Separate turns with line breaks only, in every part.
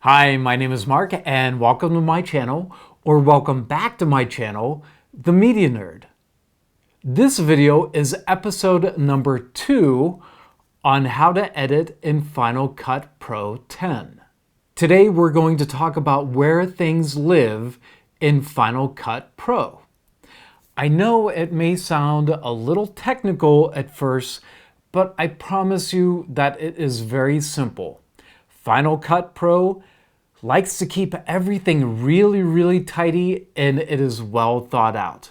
Hi, my name is Mark and welcome to my channel, or welcome back to my channel, The Media Nerd. This video is episode number 2 on how to edit in Final Cut Pro 10. Today we're going to talk about where things live in Final Cut Pro. I know it may sound a little technical at first, but I promise you that it is very simple. Final Cut Pro likes to keep everything really tidy, and it is well thought out.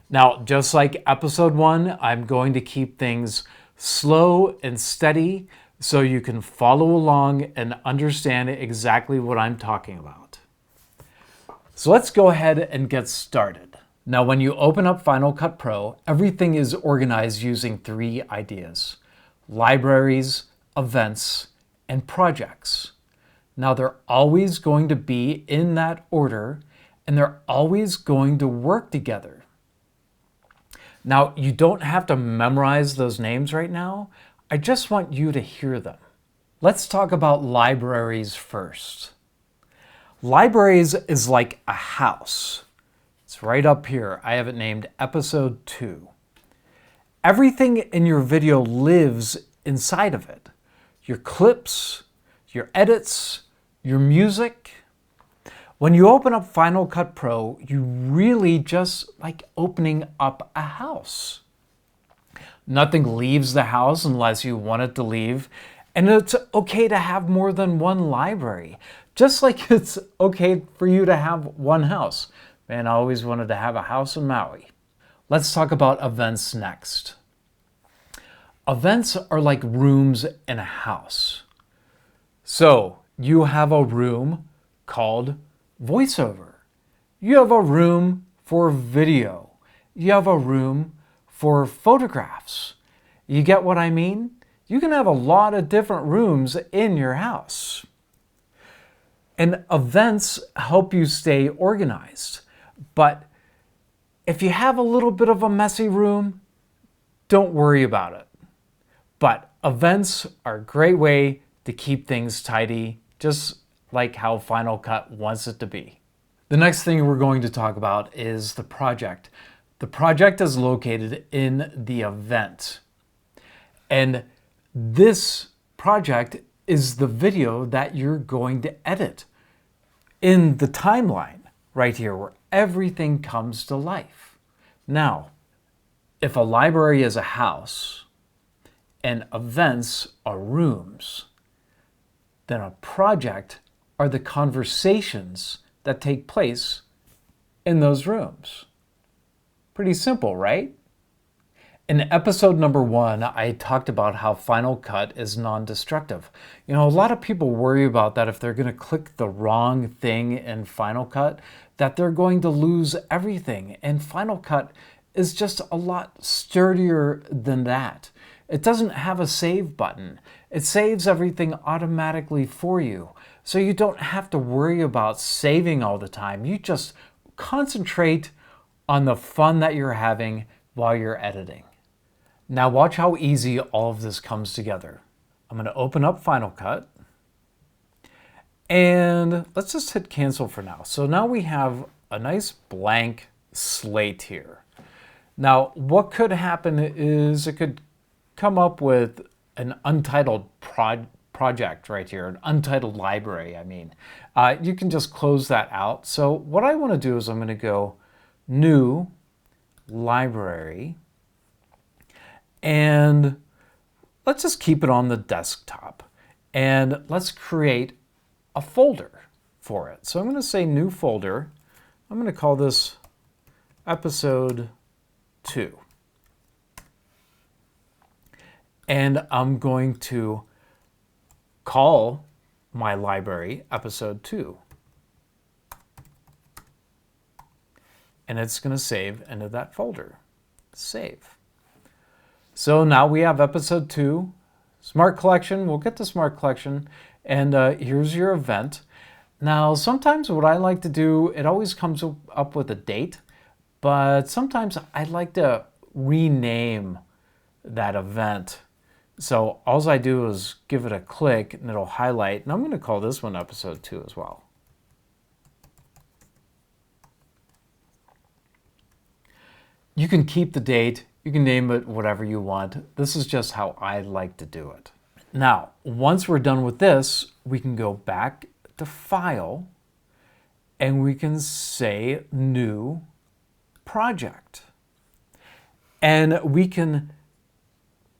Now, just like episode 1, I'm going to keep things slow and steady so you can follow along and understand exactly what I'm talking about. So let's go ahead and get started. Now, when you open up Final Cut Pro, everything is organized using 3 ideas: libraries, events, and projects. Now, they're always going to be in that order, and they're always going to work together. Now, you don't have to memorize those names right now. I just want you to hear them. Let's talk about libraries first. Libraries is like a house. It's right up here. I have it named episode 2. Everything in your video lives inside of it. Your clips, your edits, your music. When you open up Final Cut Pro, you really just like opening up a house. Nothing leaves the house unless you want it to leave, and it's okay to have more than one library, just like it's okay for you to have one house. Man, I always wanted to have a house in Maui. Let's talk about events next. Events are like rooms in a house. So you have a room called voiceover. You have a room for video. You have a room for photographs. You get what I mean? You can have a lot of different rooms in your house. And events help you stay organized. But if you have a little bit of a messy room, don't worry about it. But events are a great way to keep things tidy, just like how Final Cut wants it to be. The next thing we're going to talk about is the project. The project is located in the event. And this project is the video that you're going to edit in the timeline right here where everything comes to life. Now, if a library is a house and events are rooms, then a project are the conversations that take place in those rooms. Pretty simple, right? In episode number 1, I talked about how Final Cut is non-destructive. You know, a lot of people worry about that if they're going to click the wrong thing in Final Cut, that they're going to lose everything. And Final Cut is just a lot sturdier than that. It doesn't have a save button. It saves everything automatically for you. So you don't have to worry about saving all the time. You just concentrate on the fun that you're having while you're editing. Now watch how easy all of this comes together. I'm going to open up Final Cut. And let's just hit cancel for now. So now we have a nice blank slate here. Now what could happen is it could come up with an untitled project right here, an untitled library, I mean. You can just close that out. So what I want to do is I'm going to go New Library, and let's just keep it on the desktop. And let's create a folder for it. So I'm going to say New Folder. I'm going to call this Episode 2. And I'm going to call my library episode 2. And it's going to save into that folder. Save. So now we have episode 2, Smart Collection. We'll get to Smart Collection. And here's your event. Now, sometimes what I like to do, it always comes up with a date. But sometimes I like to rename that event So all I do is give it a click and it'll highlight. And I'm going to call this one episode 2 as well. You can keep the date. You can name it whatever you want. This is just how I like to do it. Now, once we're done with this, we can go back to File and we can say New Project. And we can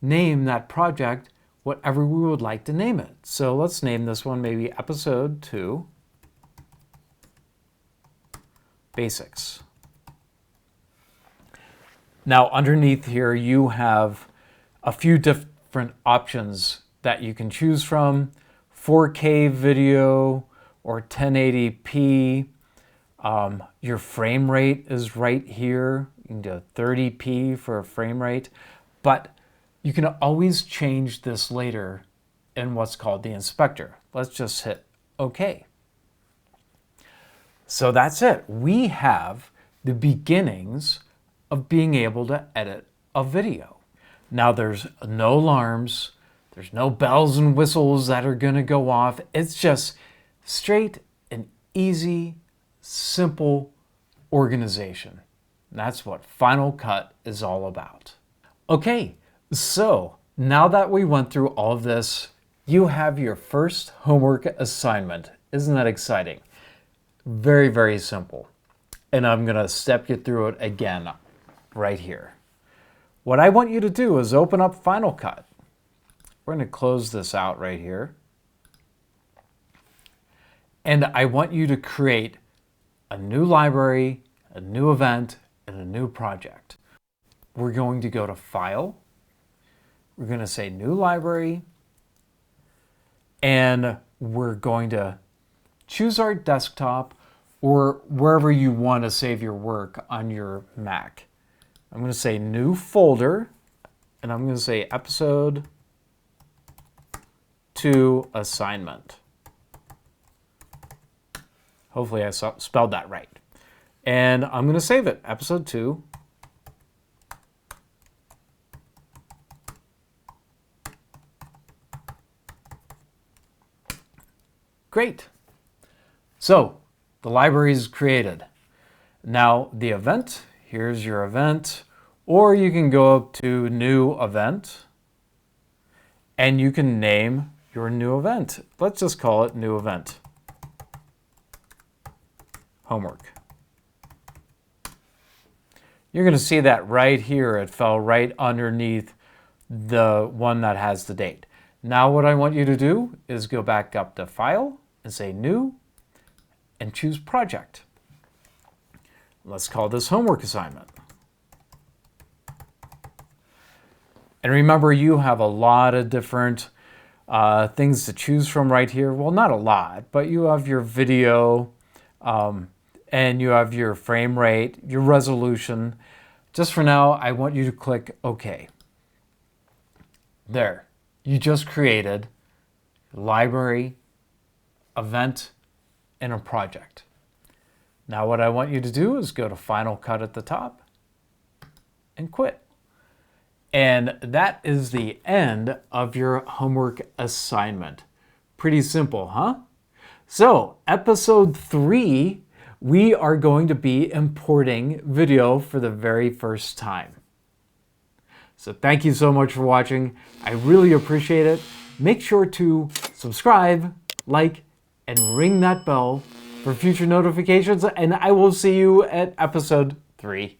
name that project whatever we would like to name it. So let's name this one maybe Episode 2 Basics. Now underneath here you have a few different options that you can choose from. 4K video or 1080p. Your frame rate is right here. You can do 30p for a frame rate, but you can always change this later in what's called the inspector. Let's just hit OK. So that's it. We have the beginnings of being able to edit a video. Now there's no alarms, there's no bells and whistles that are going to go off. It's just straight and easy, simple organization. And that's what Final Cut is all about. Okay, so now that we went through all of this, you have your first homework assignment. Isn't that exciting? Very, very simple. And I'm going to step you through it again right here. What I want you to do is open up Final Cut. We're going to close this out right here. And I want you to create a new library, a new event, and a new project. We're going to go to File. We're going to say New Library. And we're going to choose our desktop or wherever you want to save your work on your Mac. I'm going to say New Folder, and I'm going to say Episode 2 Assignment. Hopefully I spelled that right. And I'm going to save it, Episode 2. Great. So the library is created. Now the event, here's your event, or you can go up to New Event and you can name your new event. Let's just call it New Event. Homework. You're going to see that right here. It fell right underneath the one that has the date. Now what I want you to do is go back up to File and say New and choose Project. Let's call this Homework Assignment. And remember, you have a lot of different things to choose from right here. Well, not a lot, but you have your video and you have your frame rate, your resolution. Just for now, I want you to click OK. There, you just created a library, event, and a project. Now what I want you to do is go to Final Cut at the top and quit. And that is the end of your homework assignment. Pretty simple, huh? So, episode 3, we are going to be importing video for the very first time. So thank you so much for watching. I really appreciate it. Make sure to subscribe, like, and ring that bell for future notifications, and I will see you at episode 3.